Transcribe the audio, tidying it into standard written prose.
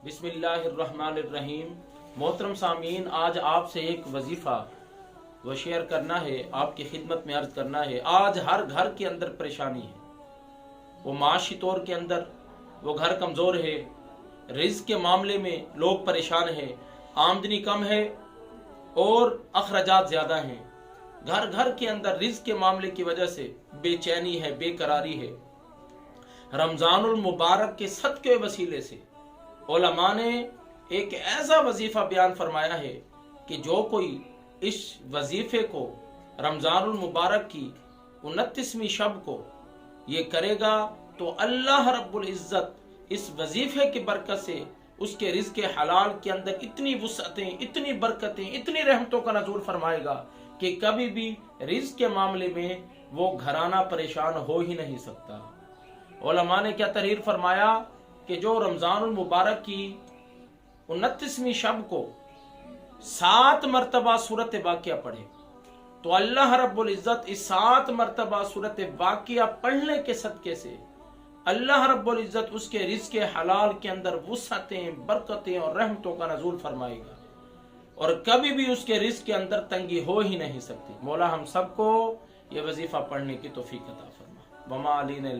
बिस्मिल्लाह अर्रहमान अर्रहीम। मोहतरम सामीन, आज आपसे एक वजीफ़ा वो शेयर करना है, आपकी खिदमत में अर्ज करना है। आज हर घर के अंदर परेशानी है, वो माशी तौर के अंदर वो घर कमज़ोर है, रिज़्क़ के मामले में लोग परेशान हैं, आमदनी कम है और अखराजात ज़्यादा हैं। घर घर के अंदर रिज़्क़ के मामले की वजह से बेचैनी है, बेकरारी है। रमज़ानुल मुबारक के सदक़े वसीले से उलमा ने एक ऐसा वजीफा बयान फरमाया है कि जो कोई इस वजीफे को रमज़ानुल मुबारक की 29वीं शब को ये करेगा तो अल्लाह रब्बुल इज़्ज़त इस वजीफे की बरकत से उसके रिज़्क़ हलाल के अंदर इतनी वुसअतें, इतनी बरकतें, इतनी रहमतों का नज़ूल फरमाएगा कि कभी भी रिज़्क़ के मामले में वो घराना परेशान हो ही नहीं सकता। उलमा ने क्या तहरीर फरमाया कि जो रमज़ानुल मुबारक की 29वीं शब को 7 मरतबा सूरत वाक़िया पढ़े तो अल्लाह रब्बुल इज़्ज़त इस 7 मरतबा सूरत वाक़िया पढ़ने के सदक़े से अल्लाह रब्बुल इज़्ज़त उसके रिज़्क़ हलाल के अंदर वुसअतें, बरकतें और रहमतों का नज़ूल फरमाएगा और कभी भी उसके रिज़्क़ के अंदर तंगी हो ही नहीं सकती। मौला हम सबको ये वजीफ़ा पढ़ने की तौफ़ीक़ अता फरमा। वमा अलैना